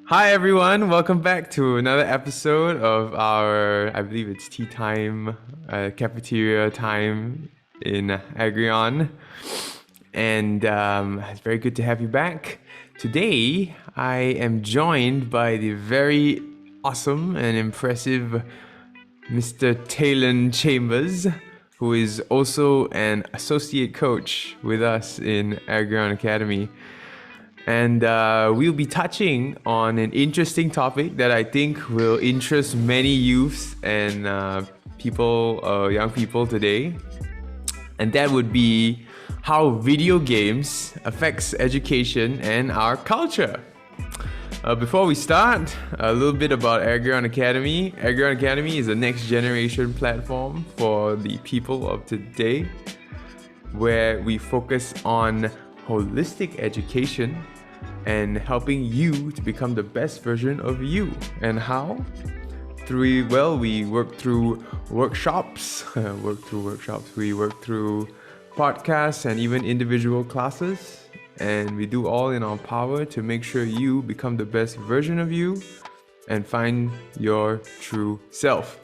Hi everyone, welcome back to another episode of our, I believe it's tea time, cafeteria time in Agrion. And it's very good to have you back. Today, I am joined by the very awesome and impressive Mr. Taylan Chambers, who is also an associate coach with us in AGRION Academy. And we'll be touching on an interesting topic that I think will interest many youths and young people today. And that would be how video games affects education and our culture. Before we start, a little bit about AGRION Academy. AGRION Academy is a next generation platform for the people of today, where we focus on holistic education and helping you to become the best version of you. And how? We work through workshops, we work through podcasts and even individual classes. And we do all in our power to make sure you become the best version of you and find your true self.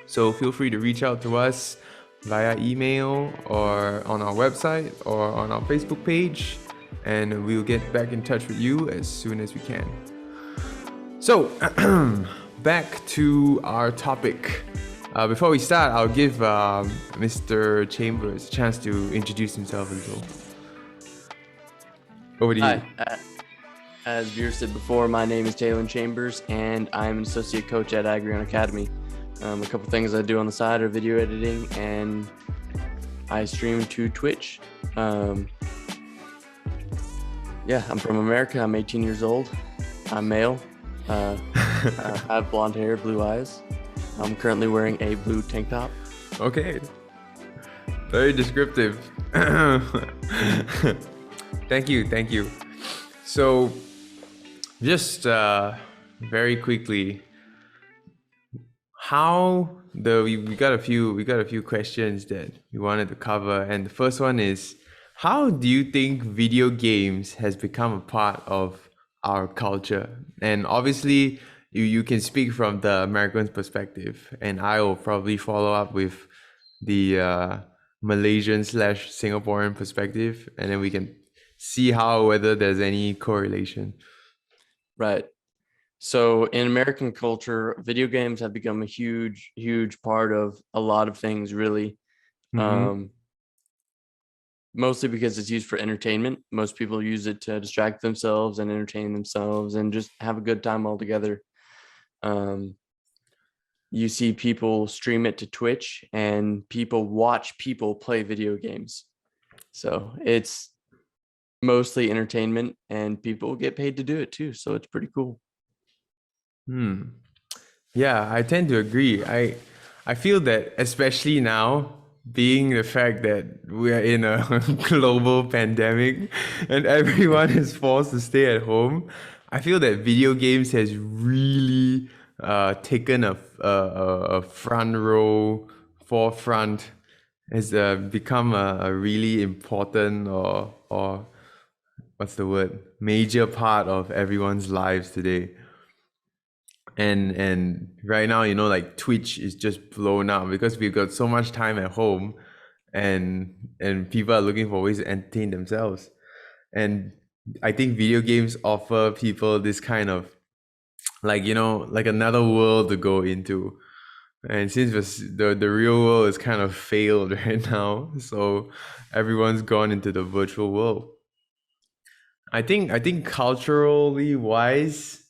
So feel free to reach out to us via email or on our website or on our Facebook page, and we'll get back in touch with you as soon as we can. So, back to our topic. Before we start, I'll give Mr. Chambers a chance to introduce himself a little. Over to you. Hi, as Vere said before, my name is Taylan Chambers, and I'm an associate coach at AGRION Academy. A couple things I do on the side are video editing, and I stream to Twitch. I'm from America. I'm 18 years old. I'm male. I have blonde hair, blue eyes. I'm currently wearing a blue tank top. Okay. Very descriptive. Thank you. So, just very quickly, we got a few questions that we wanted to cover, and the first one is, how do you think video games has become a part of our culture? And obviously, you can speak from the American perspective, and I will probably follow up with the Malaysian/Singaporean perspective, and then we can see whether there's any correlation. Right. So in American culture, video games have become a huge part of a lot of things, really. Mostly because it's used for entertainment. Most people use it to distract themselves and entertain themselves and just have a good time all together. You see people stream it to Twitch, and people watch people play video games. So it's mostly entertainment, and people get paid to do it too. So it's pretty cool. Yeah, I tend to agree. I feel that, especially now, being the fact that we are in a global pandemic and everyone is forced to stay at home, I feel that video games has really taken a forefront, has become a really important or what's the word, major part of everyone's lives today. And right now, like Twitch is just blown up because we've got so much time at home, and people are looking for ways to entertain themselves. And I think video games offer people this kind of like another world to go into. And since the real world is kind of failed right now, so everyone's gone into the virtual world. I think culturally wise,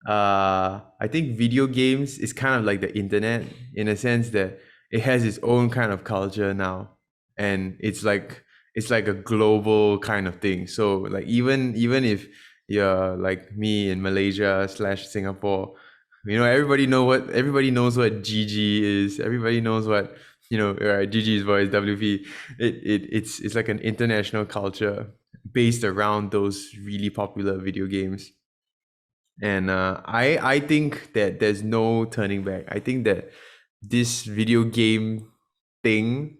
I think video games is kind of like the internet in a sense that it has its own kind of culture now, and it's like a global kind of thing. So like even if you're like me in Malaysia/Singapore, everybody knows what GG is. Everybody knows what GG is voice WP. It's like an international culture based around those really popular video games. And I think that there's no turning back. I think that this video game thing,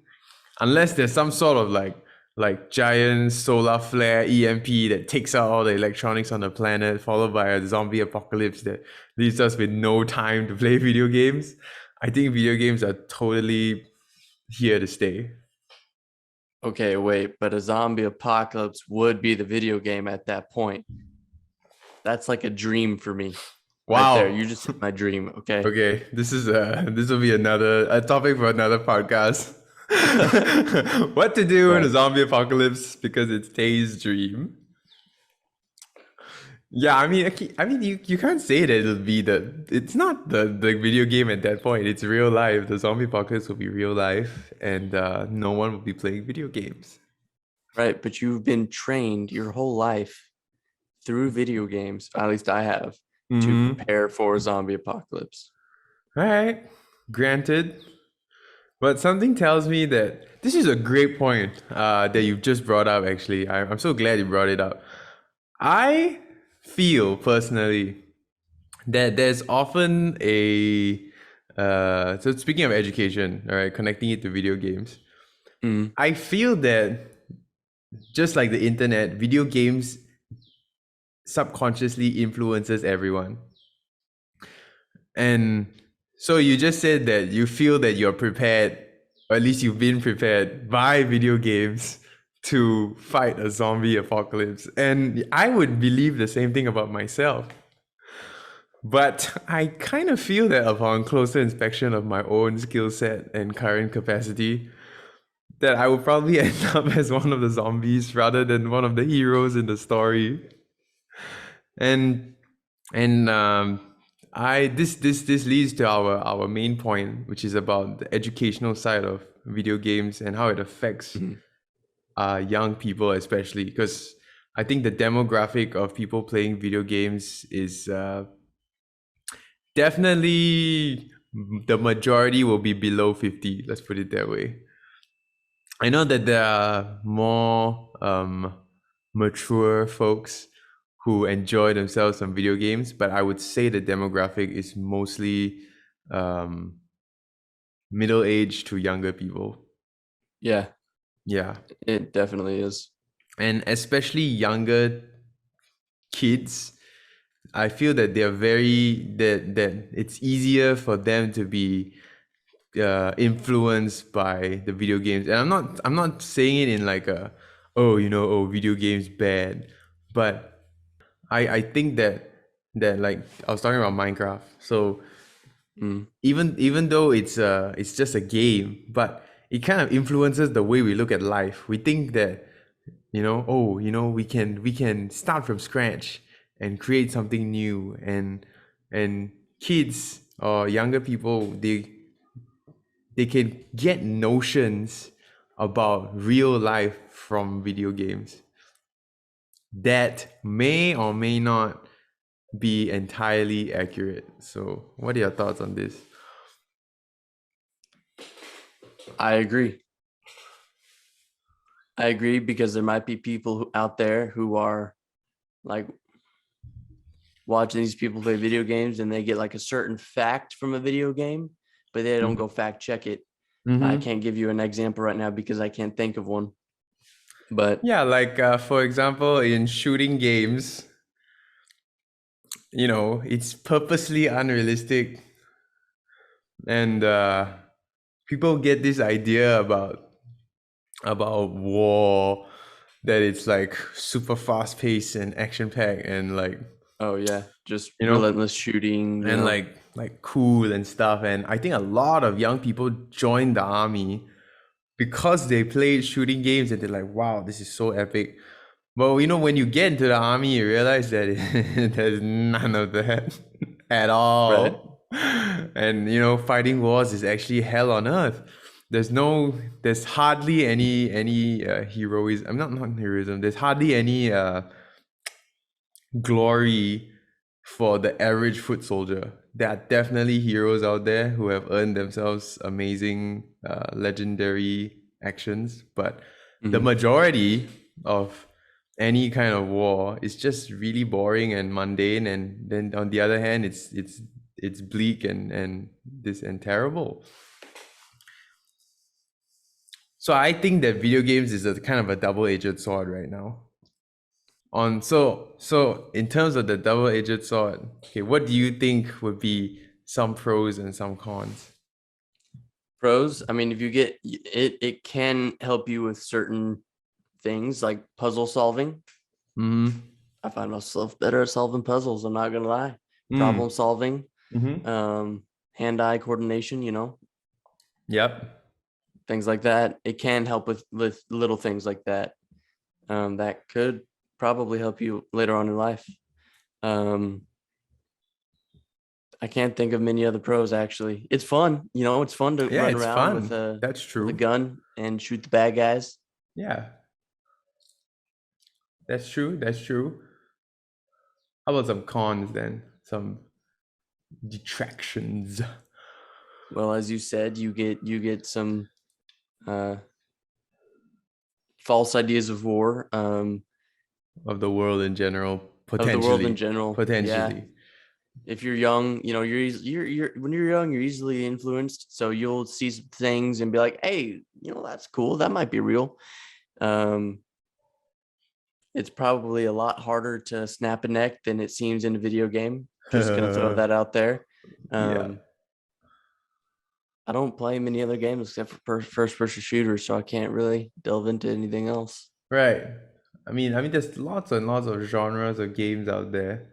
unless there's some sort of like like giant solar flare EMP that takes out all the electronics on the planet, followed by a zombie apocalypse that leaves us with no time to play video games. I think video games are totally here to stay. Okay, wait, but a zombie apocalypse would be the video game at that point. That's like a dream for me. Right there. Wow. You just hit my dream, okay? Okay, this will be a topic for another podcast. What to do in a Right. zombie apocalypse because it's Tay's dream. Yeah, you can't say that it's not the video game at that point. It's real life. The zombie apocalypse will be real life, and no one will be playing video games. Right. But you've been trained your whole life through video games, at least I have, to prepare for a zombie apocalypse. All right, granted. But something tells me that this is a great point that you've just brought up, actually. I'm so glad you brought it up. I feel personally that there's often so speaking of education, all right, connecting it to video games, I feel that just like the internet, video games subconsciously influences everyone. And so you just said that you feel that you're prepared, or at least you've been prepared by video games to fight a zombie apocalypse. And I would believe the same thing about myself. But I kind of feel that upon closer inspection of my own skill set and current capacity, that I would probably end up as one of the zombies rather than one of the heroes in the story. And I this leads to our main point, which is about the educational side of video games and how it affects young people, especially because I think the demographic of people playing video games is definitely the majority will be below 50. Let's put it that way. I know that there are more mature folks who enjoy themselves on video games, but I would say the demographic is mostly middle-aged to younger people. Yeah, Yeah. it definitely is. And especially younger kids, I feel that they're that it's easier for them to be influenced by the video games. And I'm not saying it in like video games bad, but I think that like I was talking about Minecraft. So even though it's just a game, but it kind of influences the way we look at life. We think that we can start from scratch and create something new, and kids or younger people, they can get notions about real life from video games that may or may not be entirely accurate. So what are your thoughts on this? I agree because there might be people out there who are like watching these people play video games and they get like a certain fact from a video game, but they don't go fact check it. I can't give you an example right now because I can't think of one. But yeah, like for example, in shooting games, it's purposely unrealistic, and people get this idea about war, that it's like super fast paced and action packed and like oh yeah, just relentless shooting and like cool and stuff. And I think a lot of young people join the army because they played shooting games and they're like, wow, this is so epic. But when you get into the army, you realize that there's none of that at all. Right. And fighting wars is actually hell on earth. There's hardly any heroism. I'm not heroism. There's hardly any glory for the average foot soldier. There are definitely heroes out there who have earned themselves amazing, legendary actions, but the majority of any kind of war is just really boring and mundane. And then on the other hand, it's bleak and terrible. So I think that video games is a kind of a double-edged sword right now. So in terms of the double-edged sword, okay, what do you think would be some pros and some cons? Pros, I mean, if you get it, it can help you with certain things like puzzle solving. Mm-hmm. I find myself better at solving puzzles. I'm not gonna lie. Mm. Problem solving, Mm-hmm. hand-eye coordination, Yep. things like that. It can help with little things like that. That could probably help you later on in life. Um, I can't think of many other pros actually. It's fun, it's fun to Yeah, run it's around fun. That's with a true. gun and shoot the bad guys. Yeah, that's true. That's true. How about some cons then? Some detractions Well, as you said, you get some uh false ideas of war, of the world in general, of the world in potentially. general. Yeah. Potentially. If you're young, you're when you're young, you're easily influenced. So you'll see some things and be like, hey, that's cool. That might be real. Um, it's probably a lot harder to snap a neck than it seems in a video game. Just gonna throw that out there. Yeah. Um, I don't play many other games except for first person shooters, so I can't really delve into anything else. Right. I mean, there's lots and lots of genres of games out there.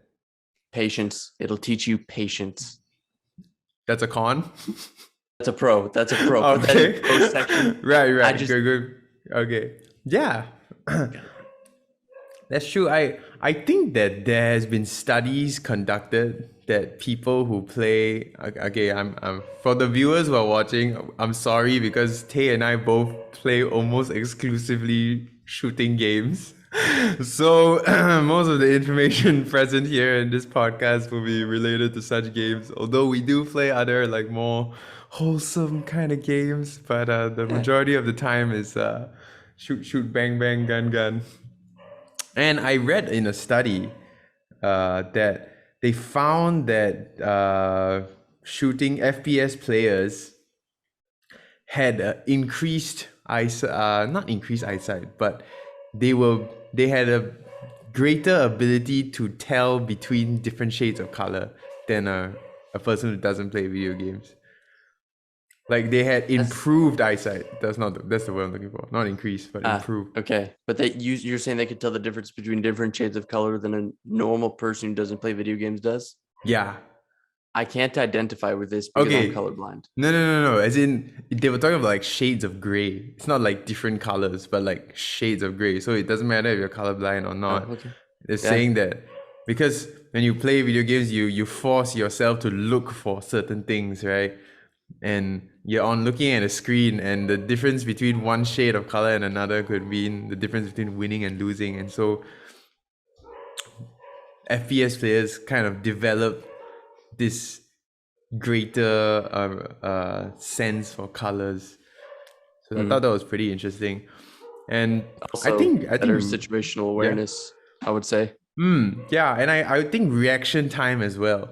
Patience. It'll teach you patience. That's a con. That's a pro. That's a pro. Put that in the Okay. pro section. Right, I right. just Good, good. Okay. Yeah. That's true. I think that there has been studies conducted that people who play, okay, I'm for the viewers who are watching, I'm sorry because Tay and I both play almost exclusively shooting games. So most of the information present here in this podcast will be related to such games. Although we do play other like more wholesome kind of games, but the yeah. majority of the time is shoot shoot bang bang gun gun. And I read in a study that they found that shooting FPS players had increased not increased eyesight, but they had a greater ability to tell between different shades of color than a person who doesn't play video games. Like they had That's improved eyesight. That's the word I'm looking for. Not increased, but improved. okay. But you're saying they could tell the difference between different shades of color than a normal person who doesn't play video games does? Yeah. I can't identify with this because I'm Okay. colorblind. No. As in, they were talking about like shades of gray. It's not like different colors, but like shades of gray. So it doesn't matter if you're colorblind or Oh, not. okay. They're Yeah. saying that because when you play video games, you force yourself to look for certain things, right? And you're on looking at a screen, and the difference between one shade of color and another could mean the difference between winning and losing. And so FPS players kind of develop this greater sense for colors. So I thought Mm. that was pretty interesting. And I Also, think I better think situational yeah. awareness, I would say. Yeah, and I think reaction time as well.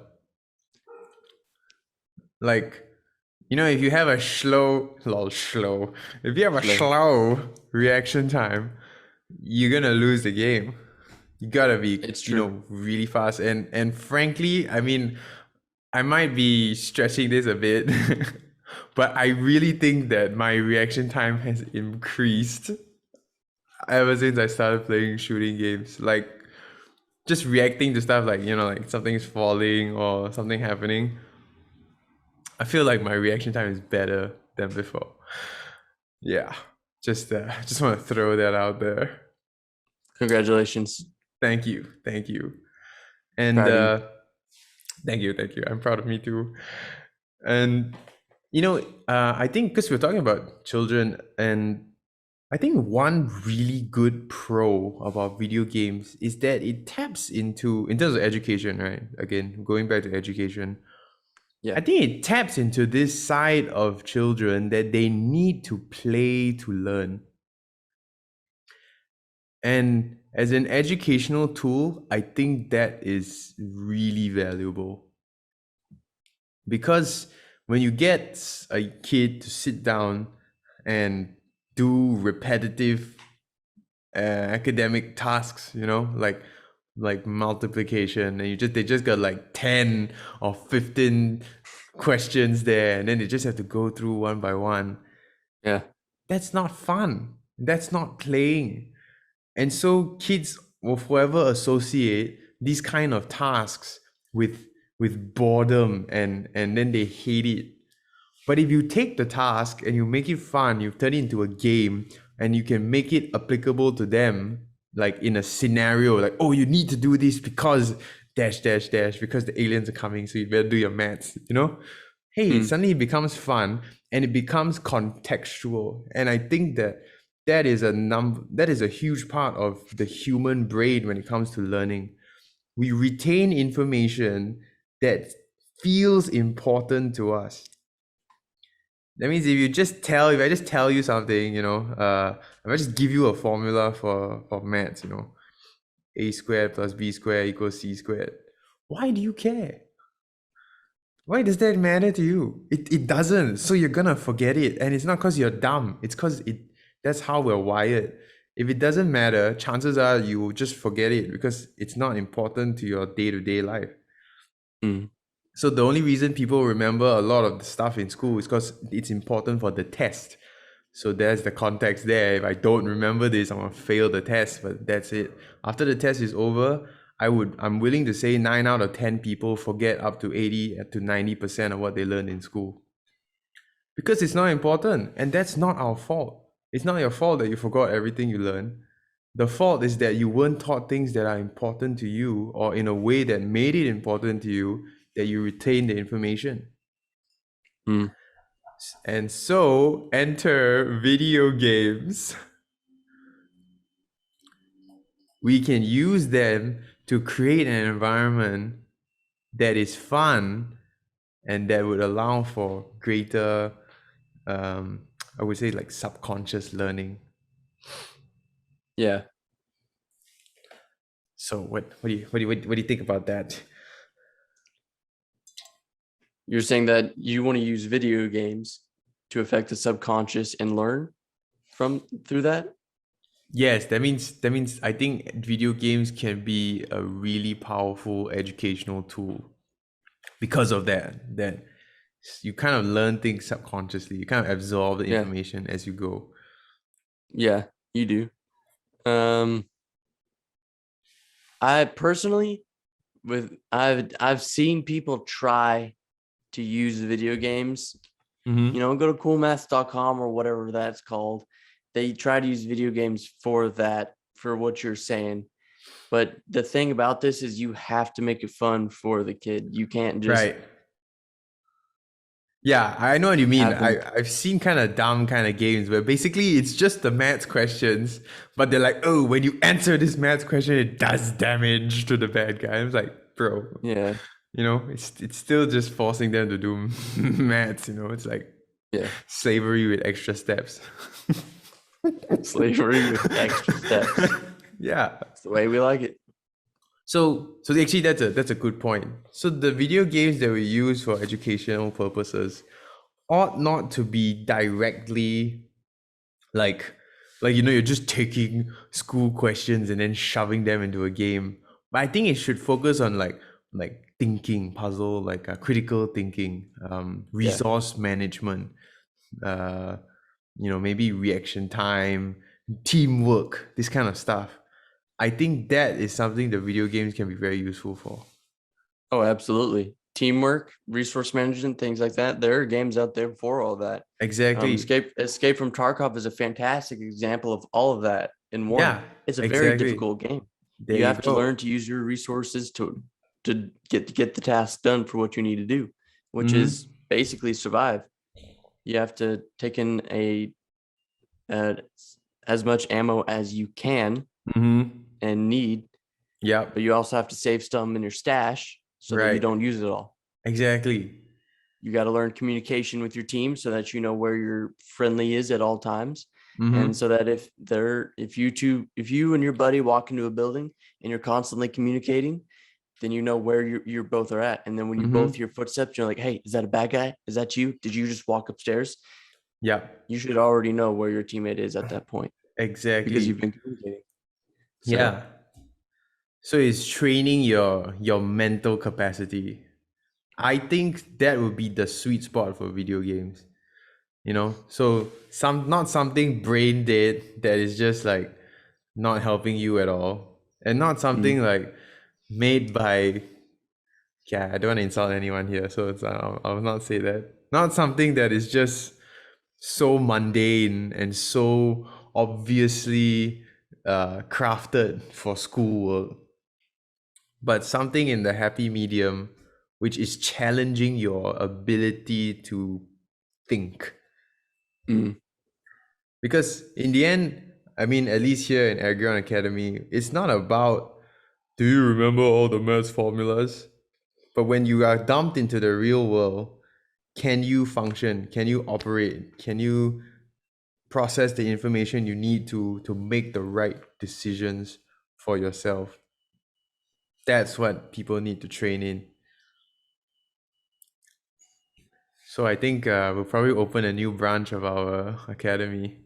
Like, if you have a slow, if you have a Slow. slow reaction time, you're gonna lose the game. You gotta be, It's true. really fast. And frankly, I mean, I might be stretching this a bit, but I really think that my reaction time has increased ever since I started playing shooting games. Like just reacting to stuff like, like something's falling or something happening. I feel like my reaction time is better than before. Yeah. Just want to throw that out there. Congratulations. Thank you. Thank you. And Proud of you. thank you. Thank you. I'm proud of me too. And I think because we're talking about children, and I think one really good pro about video games is that it taps into, in terms of education, right? Again, going back to education, Yeah. I think it taps into this side of children that they need to play to learn. And as an educational tool, I think that is really valuable. Because when you get a kid to sit down and do repetitive academic tasks, like multiplication, and they just got like 10 or 15 questions there, and then they just have to go through one by one. Yeah. That's not fun. That's not playing. And so kids will forever associate these kind of tasks with boredom, and then they hate it. But if you take the task and you make it fun, you turn it into a game, and you can make it applicable to them, like in a scenario, like, oh, you need to do this because dash dash dash, because the aliens are coming, so you better do your maths, Hey, suddenly it becomes fun and it becomes contextual. And I think that is a huge part of the human brain when it comes to learning. We retain information that feels important to us. That means if I just tell you something, if I just give you a formula for maths, a squared plus b squared equals c squared, why do you care? Why does that matter to you? It doesn't. So you're gonna forget it. And it's not because you're dumb. It's because that's how we're wired. If it doesn't matter, chances are you will just forget it because it's not important to your day-to-day life. Mm. So the only reason people remember a lot of the stuff in school is because it's important for the test. So there's the context there. If I don't remember this, I'm gonna fail the test, but that's it. After the test is over, I'm willing to say 9 out of 10 people forget up to 80 to 90% of what they learned in school. Because it's not important, and that's not our fault. It's not your fault that you forgot everything you learned. The fault is that you weren't taught things that are important to you, or in a way that made it important to you, that you retain the information. Mm. And so enter video games. We can use them to create an environment that is fun and that would allow for greater, I would say, like subconscious learning. Yeah. So what do you think about that? You're saying that you want to use video games to affect the subconscious and learn through that? Yes, that means I think video games can be a really powerful educational tool because of that you kind of learn things subconsciously. You kind of absorb the Yeah. information as you go. Yeah, you do. I personally I've seen people try to use video games, go to coolmaths.com or whatever that's called. They try to use video games for that, for what you're saying. But the thing about this is you have to make it fun for the kid. You can't just Right. Yeah, I know what you mean. have them. I've seen kind of dumb kind of games where basically it's just the maths questions, but they're like, oh, when you answer this maths question, it does damage to the bad guy. I was like, bro, Yeah. it's still just forcing them to do maths. It's like Yeah. slavery with extra steps. Slavery with extra steps. Yeah. That's the way we like it. So actually that's a good point. So the video games that we use for educational purposes ought not to be directly like you're just taking school questions and then shoving them into a game. But I think it should focus on like thinking, puzzle, like critical thinking, resource management, maybe reaction time, teamwork, this kind of stuff. I think that is something the video games can be very useful for. Oh, absolutely. Teamwork, resource management, things like that. There are games out there for all that. Exactly. Escape from Tarkov is a fantastic example of all of that in one. Yeah, It's a very exactly. difficult game. There You you have to go. learn to use your resources to get the task done for what you need to do, which is basically survive. You have to take in as much ammo as you can and need. Yeah. But you also have to save some in your stash so that you don't use it all. Exactly. You got to learn communication with your team so that you know where your friendly is at all times. And so that if you and your buddy walk into a building and you're constantly communicating, then you know where you both are at. And then when you both hear footsteps, you're like, hey, is that a bad guy? Is that you? Did you just walk upstairs? Yeah, You should already know where your teammate is at that point because you've exactly. been communicating. So, Yeah. So it's training your mental capacity. I think that would be the sweet spot for video games. So not something brain dead that is just like not helping you at all. And not mm, something like made by, yeah, I don't want to insult anyone here, so I'll not say that. Not something that is just so mundane and so obviously crafted for school, but something in the happy medium, which is challenging your ability to think. mm, Because in the end, I mean, at least here in Agrion Academy, it's not about do you remember all the maths formulas? But when you are dumped into the real world, can you function? Can you operate? Can you process the information you need to make the right decisions for yourself? That's what people need to train in. So I think we'll probably open a new branch of our academy.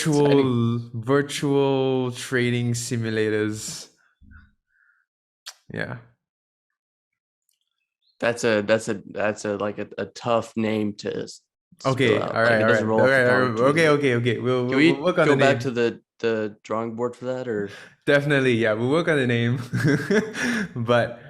exciting. Virtual training simulators. Yeah. That's a like a tough name to spill Okay. out. All Like right. it All right. doesn't roll All off the right. tongue too Okay. easily. Okay. Okay. We'll, Can we'll we'll we work on the go back to name. the drawing board for that, or Definitely. Yeah. We'll work on the name. but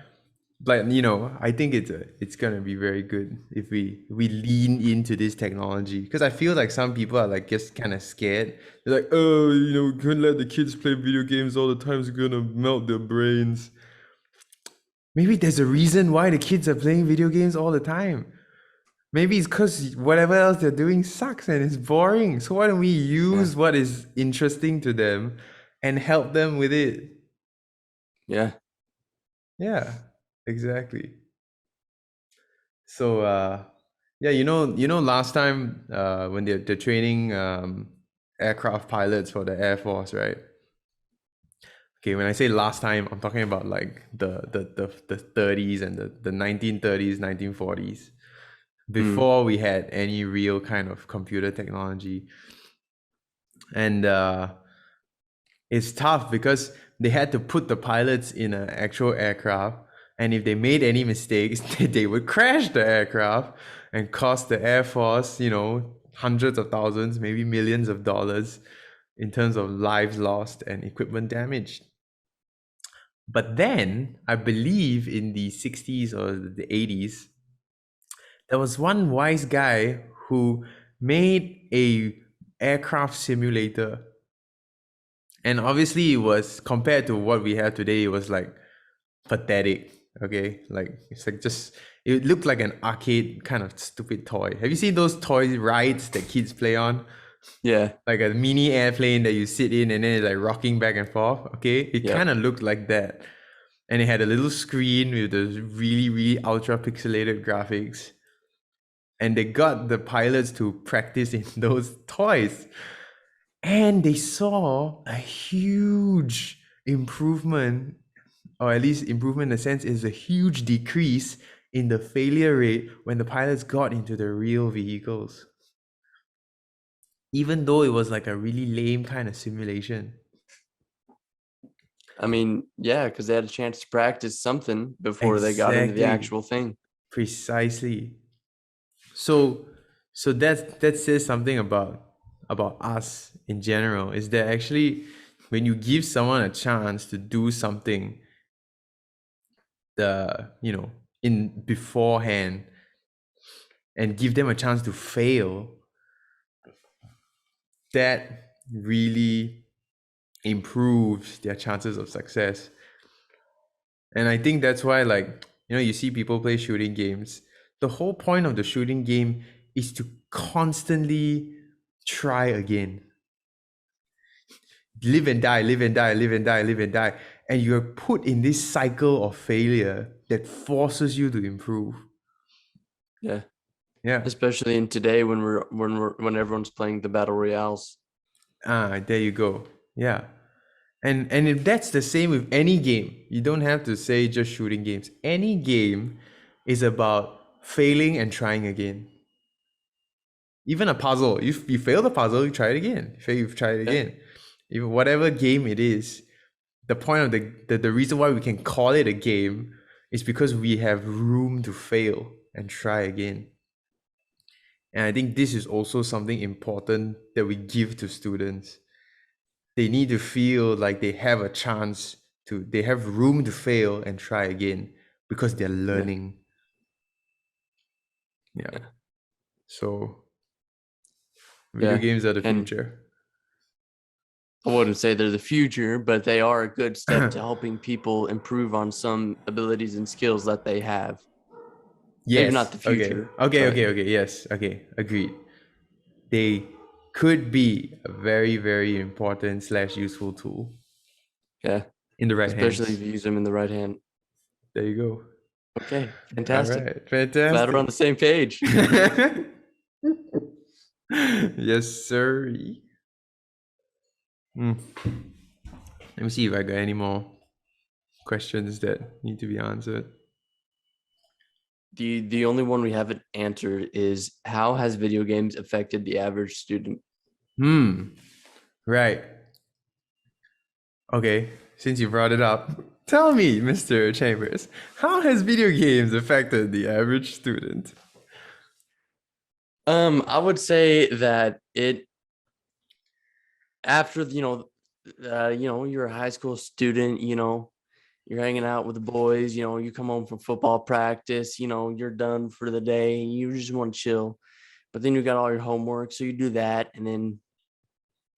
I think it's gonna be very good if we lean into this technology, because I feel like some people are like just kind of scared. They're like, oh, we can't let the kids play video games all the time. It's gonna melt their brains. Maybe there's a reason why the kids are playing video games all the time. Maybe it's because whatever else they're doing sucks and it's boring. So why don't we yeah, use what is interesting to them and help them with it? yeah, Yeah, exactly. So yeah, last time when they're training aircraft pilots for the Air Force, right? Okay, when I say last time, I'm talking about like the 30s and the 1930s, 1940s, mm, before we had any real kind of computer technology. And it's tough because they had to put the pilots in an actual aircraft, and if they made any mistakes, they would crash the aircraft and cost the Air Force, hundreds of thousands, maybe millions of dollars in terms of lives lost and equipment damaged. But then, I believe in the 60s or the 80s, there was one wise guy who made a aircraft simulator. And obviously it was, compared to what we have today, it was like pathetic. Okay, like it's like just, it looked like an arcade kind of stupid toy. Have you seen those toy rides that kids play on? yeah, Like a mini airplane that you sit in and then it's like rocking back and forth. Okay, it yep, kind of looked like that. And it had a little screen with those really, really ultra pixelated graphics. And they got the pilots to practice in those toys. And they saw a huge improvement, or at least improvement in the sense is a huge decrease in the failure rate when the pilots got into the real vehicles. Even though it was like a really lame kind of simulation. I mean, yeah, because they had a chance to practice something before they got into the Exactly. actual thing. Precisely. So that says something about us in general, is that actually when you give someone a chance to do something in beforehand and give them a chance to fail, that really improves their chances of success. And I think that's why, like, you see people play shooting games. The whole point of the shooting game is to constantly try again. Live and die, live and die, live and die, live and die. And you're put in this cycle of failure that forces you to improve. Yeah, Yeah. especially in today when everyone's playing the battle royales. There you go. Yeah. And if that's the same with any game, you don't have to say just shooting games. Any game is about failing and trying again. Even a puzzle, you fail the puzzle, you try it again. You try it Yeah. again. Even whatever game it is, the point of the reason why we can call it a game is because we have room to fail and try again. And I think this is also something important that we give to students. They need to feel like they have a chance they have room to fail and try again because they're learning. Yeah. So video games are the And future. I wouldn't say they're the future, but they are a good step to helping people improve on some abilities and skills that they have. Maybe not Yes. the Okay. future. Okay. But Okay. Okay. Yes. Okay. Agreed. They could be a very, very important / useful tool yeah, in the right especially hands. if you use them in the right hand. There you go. Okay, All fantastic. right. Glad we're Fantastic. on the same page. Yes, sir. Let me see if I got any more questions that need to be answered. The only one we haven't answered is, how has video games affected the average student? Right. Okay, since you brought it up, tell me, Mr. Chambers, how has video games affected the average student? I would say that after you're a high school student, you're hanging out with the boys, you come home from football practice, you're done for the day, you just want to chill. But then you got all your homework, so you do that, and then,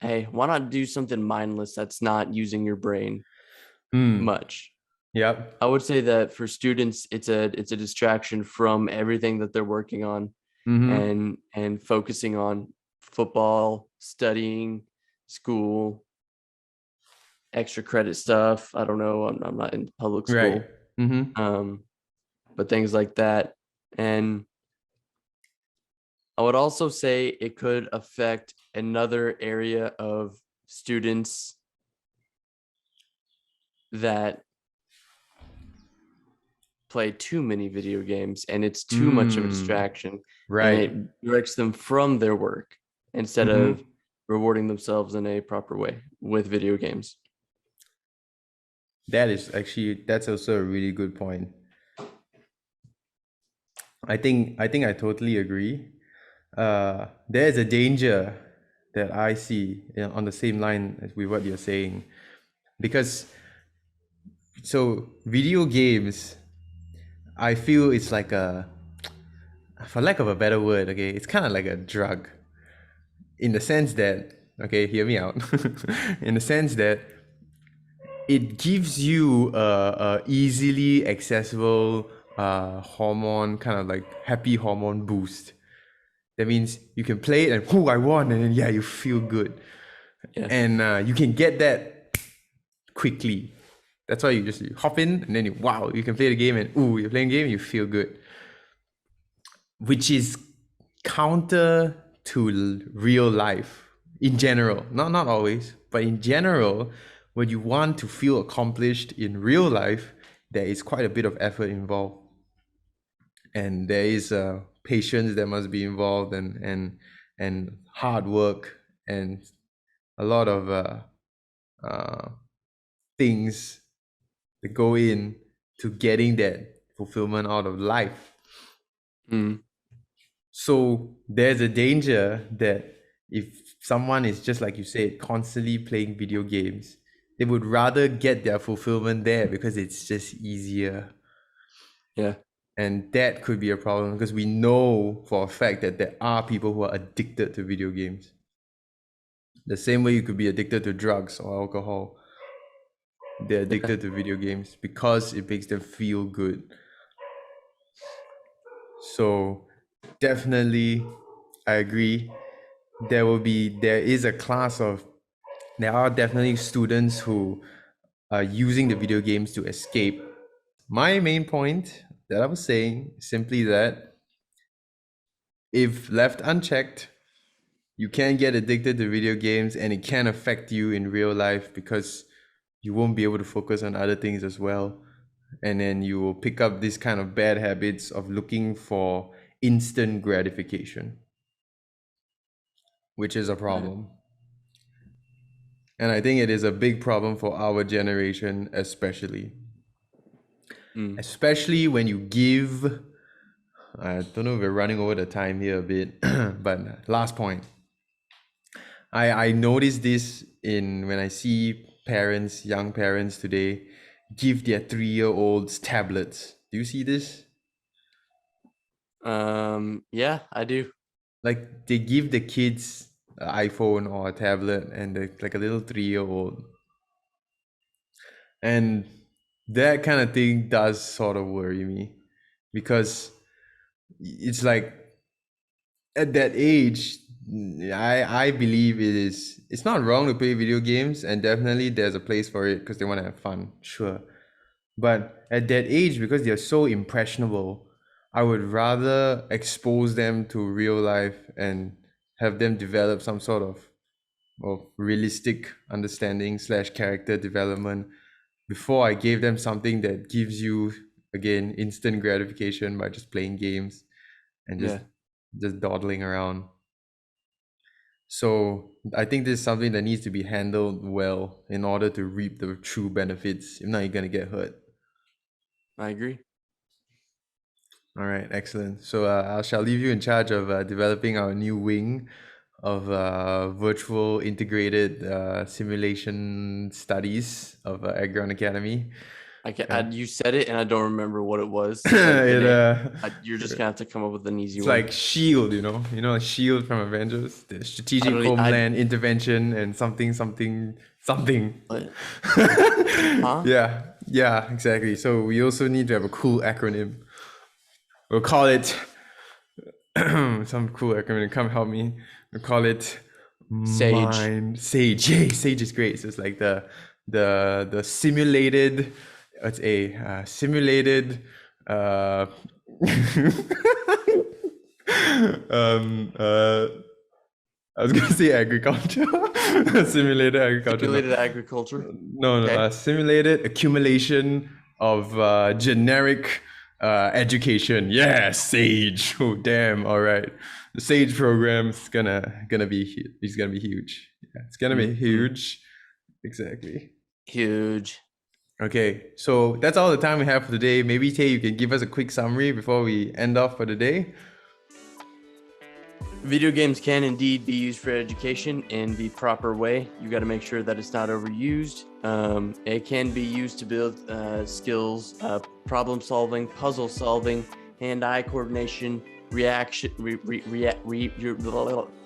hey, why not do something mindless that's not using your brain much? Yep. I would say that for students, it's a distraction from everything that they're working on, and focusing on football, studying, school, extra credit stuff. I don't know. I'm not in public Right. school, but things like that. And I would also say it could affect another area of students that play too many video games, and it's too much of a distraction, and Right. it directs them from their work instead of rewarding themselves in a proper way with video games. That's also a really good point. I totally agree. There's a danger that I see, on the same line as with what you're saying, because video games, I feel it's like for lack of a better word, okay, it's kind of like a drug, in the sense that, okay, hear me out, in the sense that it gives you a easily accessible hormone, kind of like happy hormone boost. That means you can play it and, I won, and then yeah, you feel good. Yeah. And you can get that quickly. That's why you hop in, and then you can play the game, and you're playing a game, you feel good. Which is counter to real life in general. Not always, but in general, when you want to feel accomplished in real life, there is quite a bit of effort involved. And there is patience that must be involved, and hard work, and a lot of things that go in to getting that fulfillment out of life. So there's a danger that if someone is, just like you said, constantly playing video games, they would rather get their fulfillment there because it's just easier. Yeah. And that could be a problem, because we know for a fact that there are people who are addicted to video games. The same way you could be addicted to drugs or alcohol, they're addicted to video games because it makes them feel good. So definitely, I agree. There are definitely students who are using the video games to escape. My main point that I was saying is simply that if left unchecked, you can get addicted to video games, and it can affect you in real life because you won't be able to focus on other things as well. And then you will pick up this kind of bad habits of looking for instant gratification. which is a problem. And I think it is a big problem for our generation, especially. Especially when you give, I don't know if we're running over the time here a bit, but last point. I noticed this when I see parents, young parents today, give their 3-year-olds tablets. Do you see this? Yeah, I do. Like they give the kids an iPhone or a tablet and they're like a little 3-year-old. And that kind of thing does sort of worry me because it's like at that age, I believe it's not wrong to play video games, and definitely there's a place for it because they want to have fun, sure. But at that age, because they're so impressionable, I would rather expose them to real life and have them develop some sort of realistic understanding / character development before I gave them something that gives you, again, instant gratification by just playing games and just dawdling around. So I think this is something that needs to be handled well in order to reap the true benefits. If not, you're gonna get hurt. I agree. All right, excellent. So I shall leave you in charge of developing our new wing of virtual integrated simulation studies of AGRION Academy. You said it, and I don't remember what it was. You're just gonna have to come up with an easy it's one. like SHIELD, like SHIELD from Avengers, the Strategic Homeland Intervention and something. What? Huh? Yeah, exactly. So we also need to have a cool acronym. We'll call it some cool acronym. Come help me. We'll call it SAGE. SAGE. Yay, SAGE is great. So it's like the simulated. It's a simulated. I was gonna say agriculture. Simulated agriculture. Simulated agriculture. No, Okay. Simulated accumulation of generic education. Yeah, SAGE. Oh damn! All right, the SAGE program is gonna be huge. Yeah, it's gonna be huge. Exactly. Huge. Okay, so that's all the time we have for today. Maybe Tay, you can give us a quick summary before we end off for the day. Video games can indeed be used for education in the proper way. You got to make sure that it's not overused. It can be used to build skills, problem solving, puzzle solving, hand-eye coordination,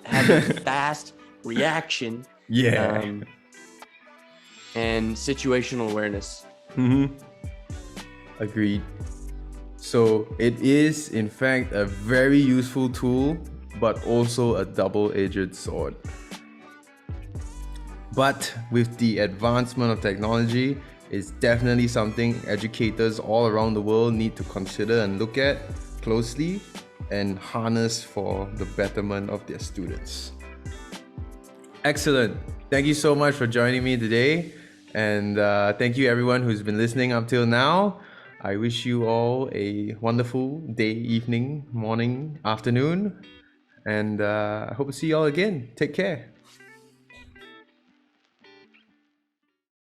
having fast reaction. Yeah. And situational awareness. Agreed. So it is, in fact, a very useful tool, but also a double-edged sword. But with the advancement of technology, it's definitely something educators all around the world need to consider and look at closely and harness for the betterment of their students. Excellent. Thank you so much for joining me today. And thank you everyone who's been listening up till now. I wish you all a wonderful day, evening, morning, afternoon. And I hope to see you all again. Take care.